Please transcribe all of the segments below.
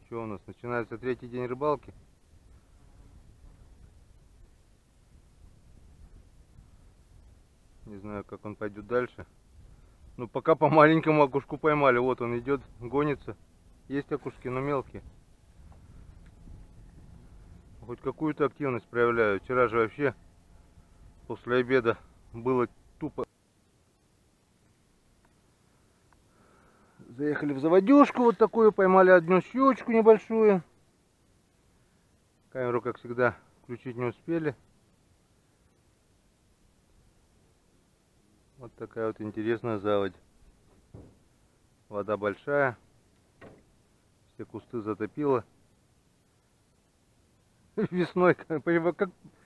Что у нас? Начинается третий день рыбалки. Не знаю, как он пойдет дальше. Ну, пока по маленькому окушку поймали. Вот он идет, гонится. Есть окушки, но мелкие. Хоть какую-то активность проявляю. Вчера же вообще после обеда было тупо. Заехали в заводюшку вот такую, поймали одну щучку небольшую. Камеру, как всегда, включить не успели. Вот такая вот интересная заводь. Вода большая. Все кусты затопило. Весной,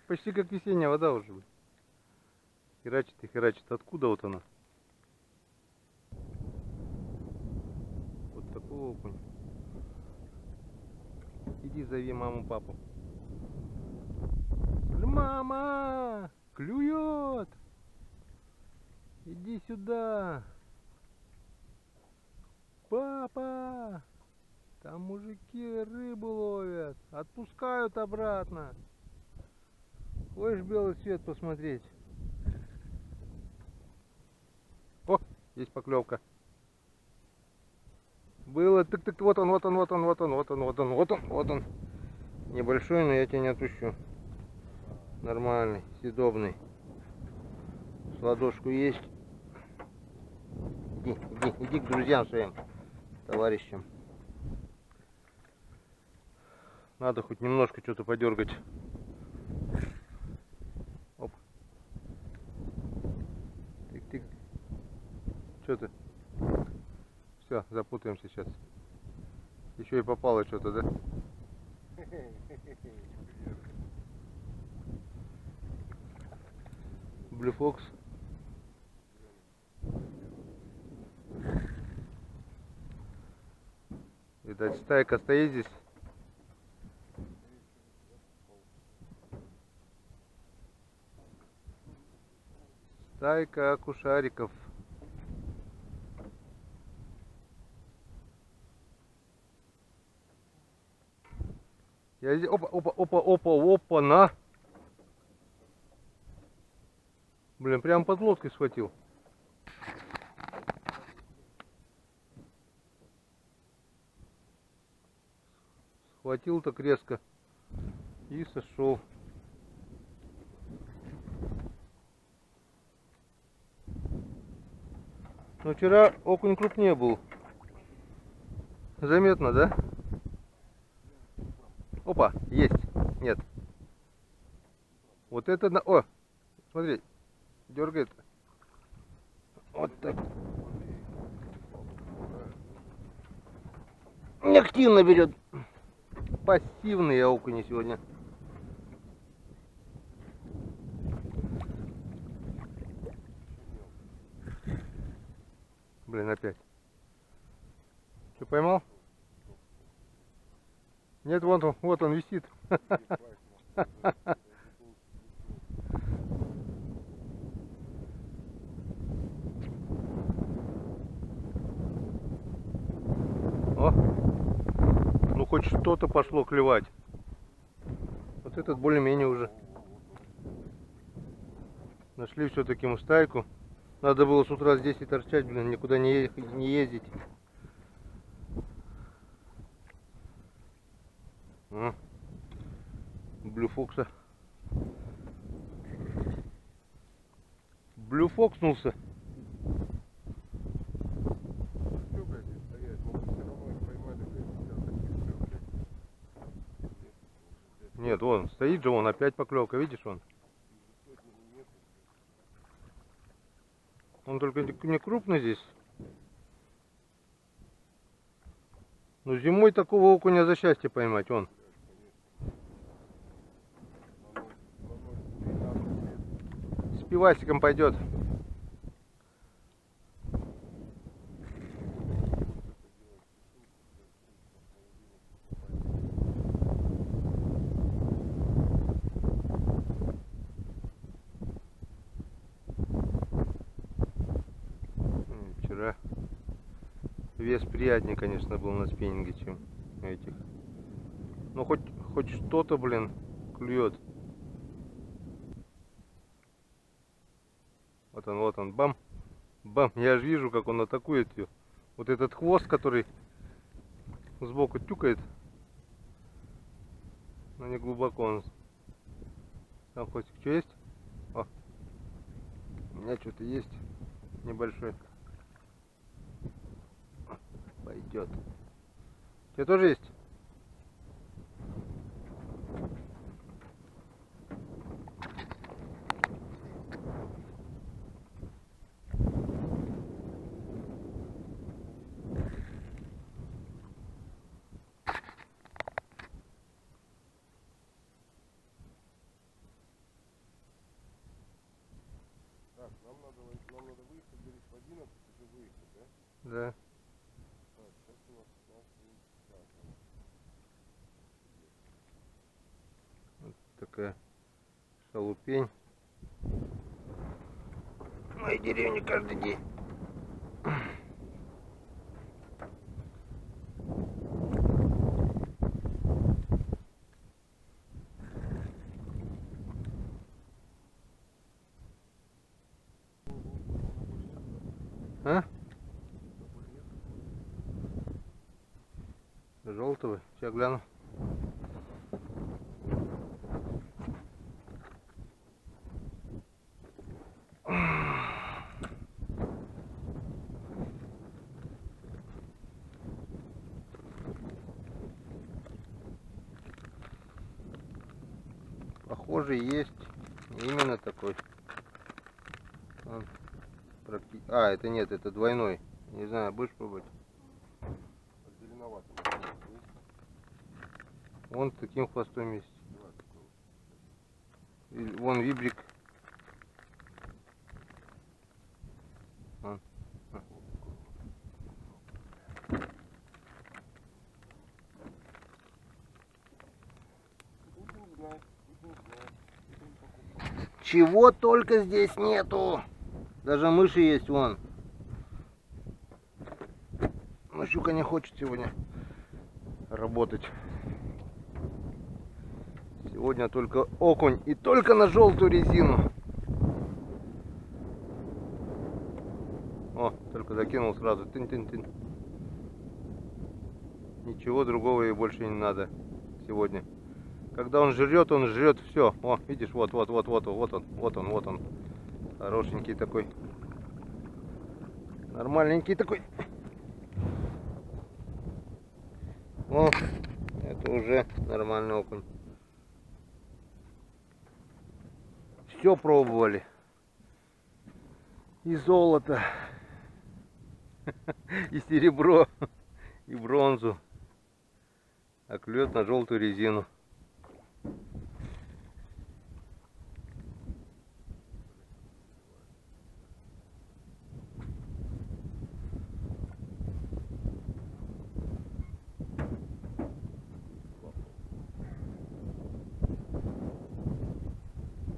почти как весенняя вода уже. Херачит и херачит. Откуда вот она? Вот такой окунь. Иди зови маму, папу. Мама! Клюет! Иди сюда! Папа! Там мужики рыбу ловят. Отпускают обратно. Хочешь белый свет посмотреть? О, есть поклевка. Было тык-тык, вот он. Небольшой, но я тебя не отпущу. Нормальный, съедобный. С ладошку есть. Иди к друзьям своим, товарищам. Надо хоть немножко что-то подергать. Оп. Тык-тык. Что ты? Все, запутаемся сейчас. Еще и попало что-то, да? Blue Fox. Видать, стайка стоит здесь. Стайка окушариков. Я здесь... Опа, на! Блин, прям под лодкой схватил. Схватил так резко и сошел. Но вчера окунь крупнее был. Заметно, да? Опа, есть. Нет. Вот это на... О, смотри, дергает. Вот так. Активно берет. Пассивные окуни сегодня. Блин, опять. Что, поймал? Нет, вот он висит. О, ну хоть что-то пошло клевать. Вот этот более-менее уже. Нашли все-таки мы стайку. Надо было с утра здесь и торчать, блин, никуда не ездить. Блюфокса. Блюфокснулся. Нет, вон, стоит же он, опять поклевка, видишь он? Он только не крупный здесь. Но зимой такого окуня за счастье поймать, он. С пивасиком пойдет. Вчера вес приятнее, конечно, был на спиннинге, чем этих. Ну хоть что-то, блин, клюет. Вот он, бам, бам. Я же вижу, как он атакует ее. Вот этот хвост, который сбоку тюкает, но не глубоко он. Там хвостик что есть? О, у меня что-то есть небольшой. Пойдет. У тебя тоже есть? Так, нам надо выехать, говоришь, в 11, уже выехать, да? Да. Так, сейчас у нас 15:50. Вот такая шалупень. В моей деревне каждый день. А? Желтого. Сейчас гляну. Похоже, есть именно такой. Он А, это нет, это двойной. Не знаю, будешь пробовать? Зеленоватый. Он таким хвостом есть. Давай, И вон вибрик. Вон. будем знать, будем покупать. Чего только здесь нету. Даже мыши есть вон. Но щука не хочет сегодня работать. Сегодня только окунь и только на желтую резину. О, только закинул сразу. Тын-тын-тын. Ничего другого ей больше не надо сегодня. Когда он жрет все. О, видишь, вот он. Хорошенький такой. Нормальненький такой. О, это уже нормальный окунь. Все пробовали. И золото, и серебро, и бронзу. А клюет на желтую резину.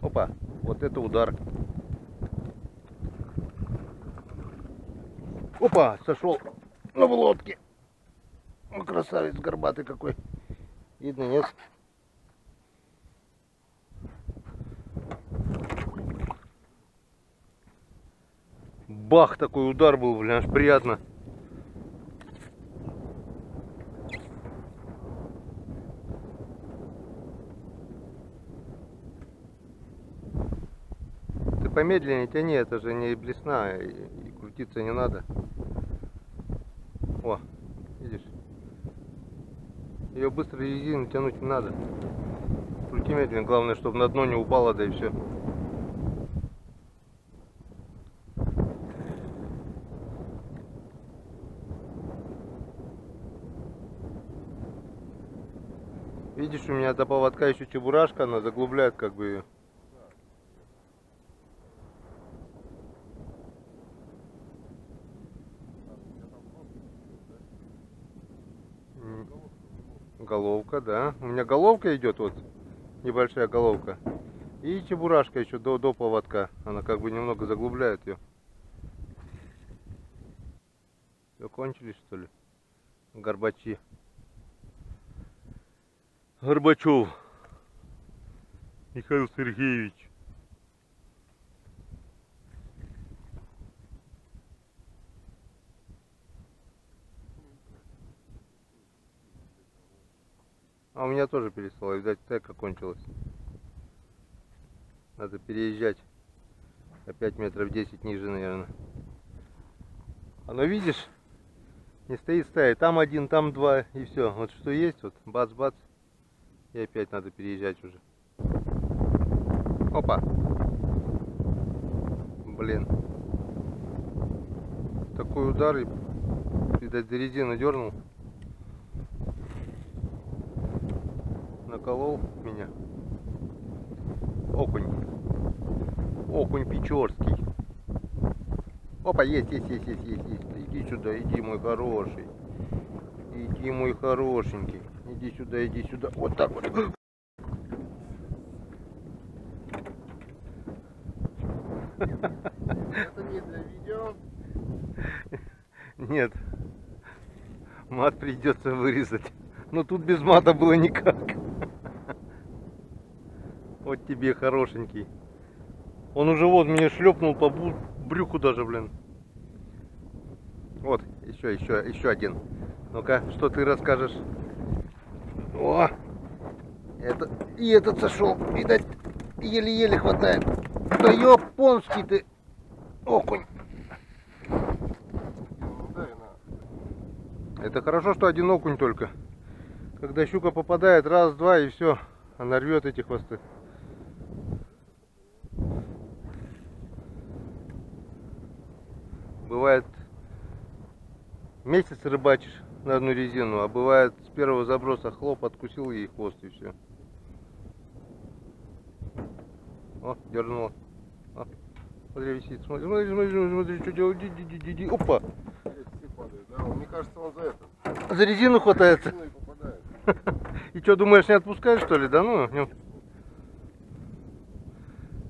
Опа, вот это удар. Опа, сошел на лодке. О, красавец горбатый какой. Видно, нет? Бах, такой удар был, блин, аж приятно. Ты помедленнее тяни, это же не блесна, и крутиться не надо. О, видишь? Ее быстро резину тянуть не надо. Крути медленно, главное, чтобы на дно не упало, да и все. Видишь, у меня до поводка еще чебурашка, она заглубляет как бы ее. Головка, да. У меня головка идет, вот небольшая головка. И чебурашка еще до поводка. Она как бы немного заглубляет ее. Все, кончились, что ли? Горбачи. Горбачев Михаил Сергеевич. А у меня тоже перестало, видать, тека кончилась. Надо переезжать. Опять метров 10 ниже, наверное. Оно, видишь, не стоит стая. Там один, там два, и все. Вот что есть, вот бац-бац. И опять надо переезжать уже. Опа. Блин. Такой удар, и, видать, за резину дернул. Наколол меня. Окунь. Окунь Печорский. Опа, есть. Иди сюда, иди, мой хороший. Иди, мой хорошенький. Иди сюда, иди сюда. Вот так вот. Это не для видео. Нет. Мат придется вырезать. Но тут без мата было никак. Вот тебе хорошенький. Он уже вот меня шлепнул по брюху даже, блин. Вот, еще один. Ну-ка, что ты расскажешь? О! И этот сошел. Видать, еле-еле хватает. Да ёпонский ты окунь. Это хорошо, что один окунь только. Когда щука попадает, раз, два и все. Она рвет эти хвосты. Бывает, месяц рыбачишь на одну резину, а бывает с первого заброса хлоп, откусил ей хвост и все. О, дернула. О, смотри, висит. Смотри, что делает. Ди. Опа! Падает, да? Мне кажется, он за это. За резину хватается. И попадает. И что, думаешь, не отпускаешь, что ли? Да ну?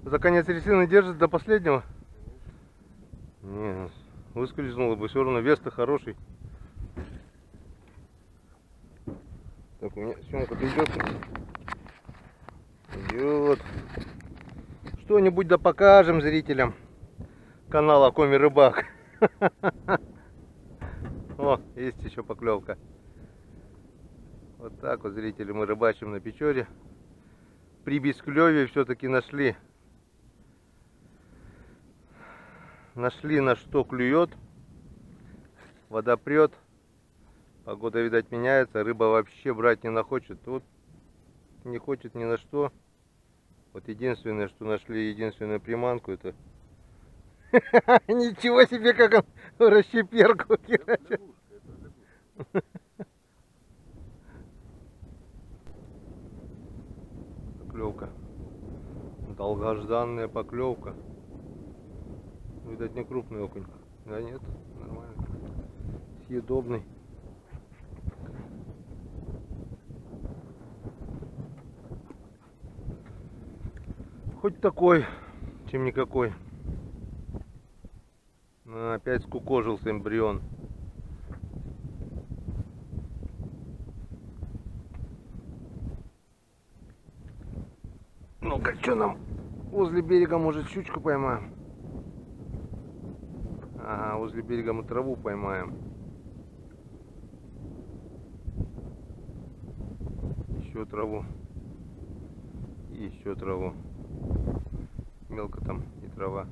За конец резины держит до последнего? Не, выскользнуло бы, все равно вес-то хороший. Так, у меня съемка-то идет. Идет. Что-нибудь да покажем зрителям канала Коми Рыбак. О, есть еще поклевка. Вот так вот, зрители, мы рыбачим на Печоре. При бесклеве все-таки нашли. Нашли, на что клюет. Вода прет. Погода, видать, меняется. Рыба вообще брать не нахочет. Тут не хочет ни на что. Вот единственное, что нашли, единственную приманку, это... Ничего себе, как он расщеперку. Поклевка. Долгожданная поклевка. Видать, не крупный окунь. Да нет, нормально. Съедобный. Хоть такой, чем никакой. Опять скукожился эмбрион. Ну-ка, что нам возле берега, может, щучку поймаем? Ага, возле берега мы траву поймаем. Еще траву. И еще траву. Мелко там и трава.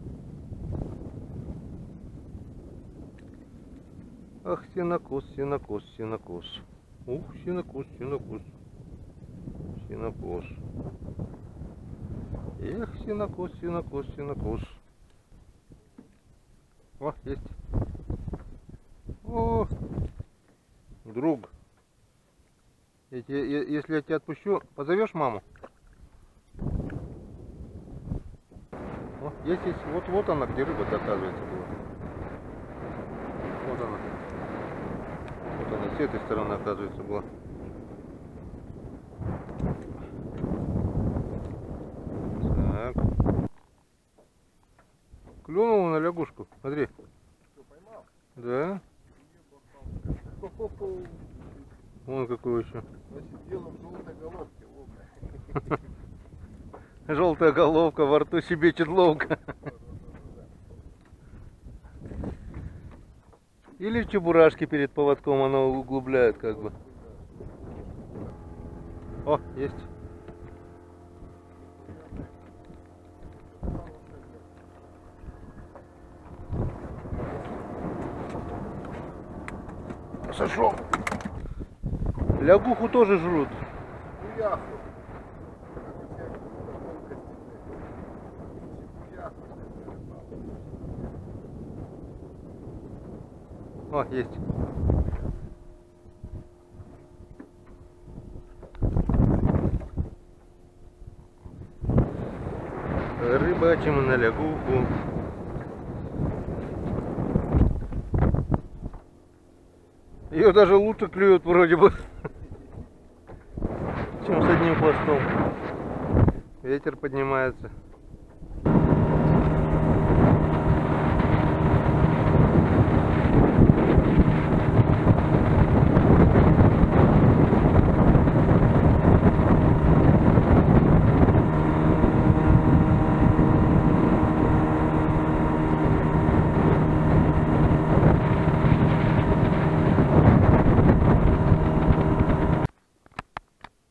Ах, сенокос. Ух, сенокос. Эх, сенокос. О, есть. О, друг. Если я тебя отпущу, позовешь маму? О, есть. Вот она, где рыба-то, оказывается, была. Вот она. Вот она, с этой стороны, оказывается, была. Так. Клюнул на лягушку, смотри. Что, поймал? Да. Вон какой еще. Значит, дело в желтой головке, Вовка. Желтая головка, во рту щебечет ловко. Или в чебурашке перед поводком она углубляет как бы. О, есть. Сошел. Лягуху тоже жрут. Чебуяху. Как у тебя тонкости, блядь. Чебуяху, О, есть. Рыбачим на лягуху. Ее даже лучше клюют вроде бы, чем с одним хвостом. Ветер поднимается.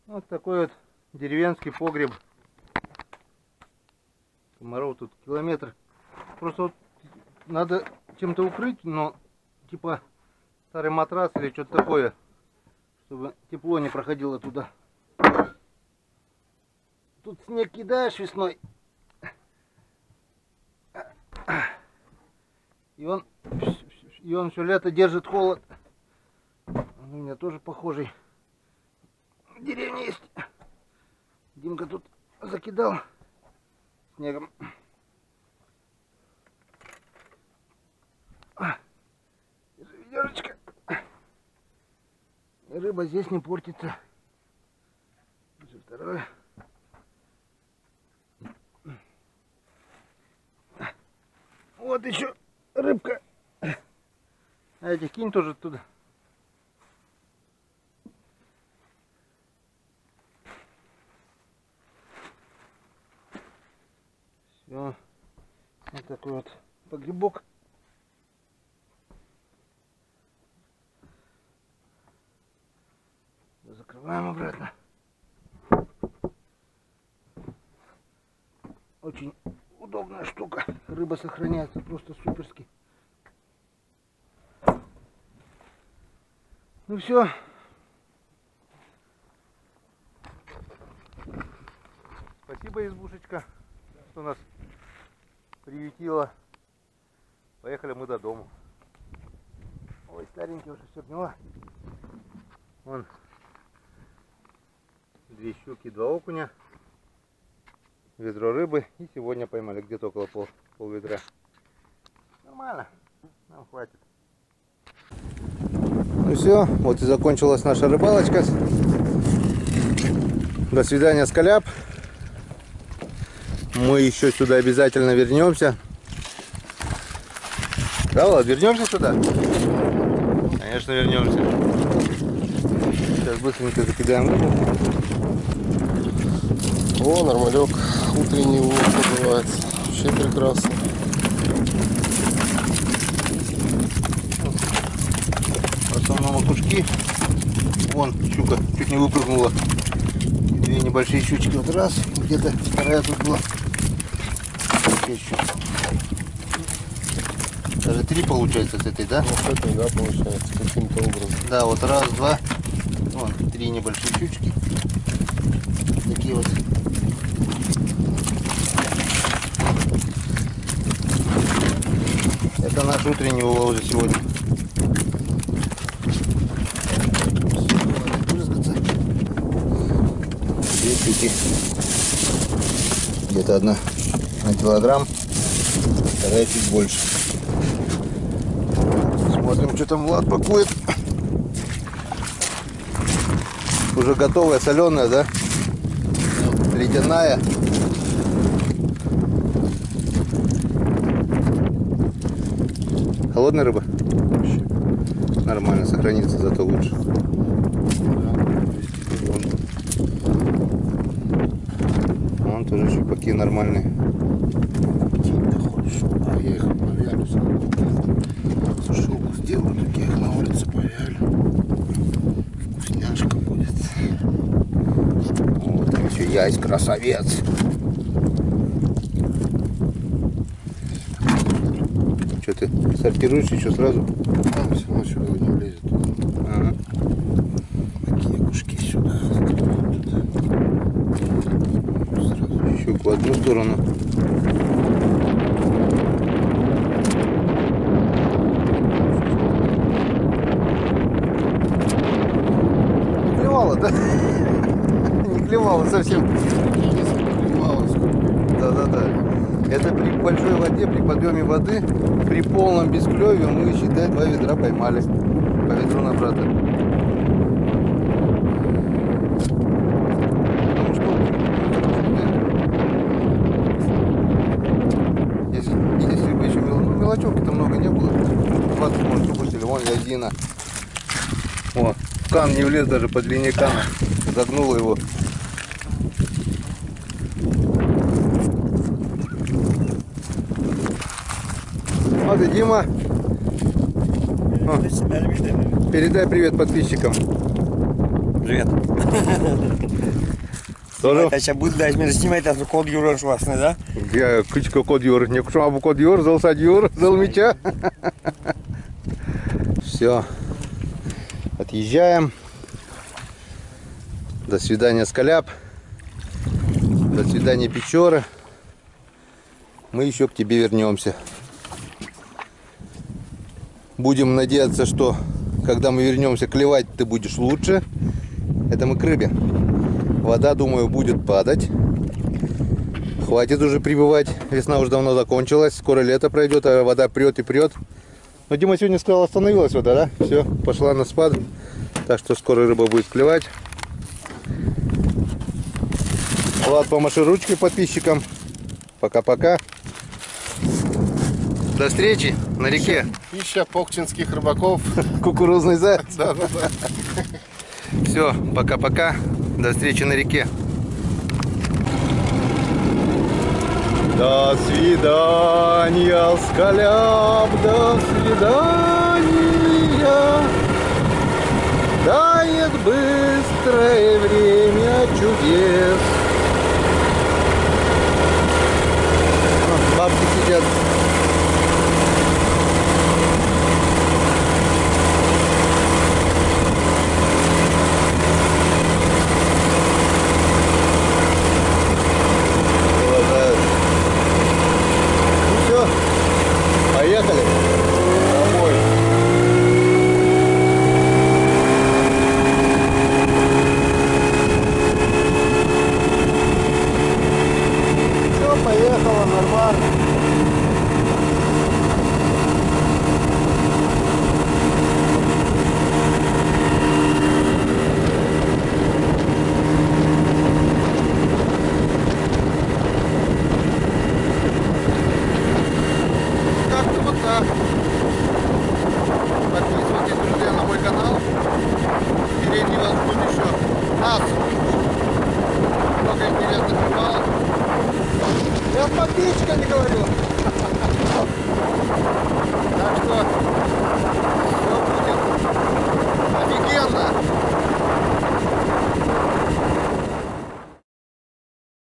Вот такой вот деревенский погреб. Комаров тут километр. Просто вот надо чем-то укрыть, но типа старый матрас или что-то такое, чтобы тепло не проходило туда. Тут снег кидаешь весной, и он все лето держит холод. У меня тоже похожий в деревне есть. Димка тут закидал снегом. Ведерочка. И рыба здесь не портится. Второе. Вот еще рыбка. А этих кинь тоже туда. Все. Вот такой вот погребок. Закрываем обратно. Очень удобная штука. Рыба сохраняется просто суперски. Ну все. Спасибо, избушечка, что нас приютила. Поехали мы до дома. Ой, старенький уже все гнило. Вон 2 щуки, 2 окуня, ведро рыбы. И сегодня поймали где-то около пол ведра. Нормально, нам хватит. Ну все, вот и закончилась наша рыбалочка. До свидания, Скаляп. Мы еще сюда обязательно вернемся. Да, Влад, вернемся сюда? Конечно, вернемся. Сейчас быстренько закидаем рыбу. О, нормалек. Утренний улов называется. Вообще прекрасно. В основном окушки. Вон щука чуть не выпрыгнула. 2 небольшие щучки. Вот раз. Где-то вторая тут была. Еще. Даже 3 получается с этой, да? Вот это, да, получается, каким-то образом. Да, вот раз, 2. Вон 3 небольшие щучки. Такие вот. Это наш утренний улов за сегодня. Две щуки. Где-то одна на килограмм, вторая чуть больше. Смотрим, что там Влад пакует. Уже готовая, соленая, да? Ледяная. Холодная рыба? Нормально, сохранится, зато лучше. Вон тоже щупаки нормальные. А я их повялю. Сушилку сделаю, так я их на улице повялю. Вкусняшка будет. Вот там еще ясь, красавец. Что ты сортируешь еще сразу? Там все равно сюда не влезет. Ага. Такие кушки сюда. Сразу. Щуку в одну сторону. Не клевало, да? Не клевало совсем. Да-да-да. Это при большой воде, при подъеме воды, при полном бесклеве мы, считай, 2 ведра поймали. По ведру на брата. Потому что если бы еще мелочевки-то много не было, 20 может выпустили, вон язина. О, в кан не влез даже по длине кана. Загнуло его. Вот и Дима. О, передай привет подписчикам. Привет. Тоже? Сейчас буду дать мне снимать, а код Юра классный, да? Я кычка код Юр, не кушабу код Юр, залсад Юр, залмича. Все, отъезжаем. До свидания, Скаляп. До свидания, Печоры. Мы еще к тебе вернемся. Будем надеяться, что когда мы вернемся, клевать ты будешь лучше. Это мы к рыбе. Вода, думаю, будет падать. Хватит уже прибывать. Весна уже давно закончилась. Скоро лето пройдет, а вода прет и прет. Но Дима сегодня сказал, остановилась вода, да? Все, пошла на спад. Так что скоро рыба будет клевать. Влад, помаши ручкой подписчикам. Пока-пока. До встречи на реке. Пища покчинских рыбаков. Кукурузный заяц. Да. Все, пока-пока. До встречи на реке. До свидания, Скаляп, до свидания. Тает быстрое время чудес. Бабки сидят.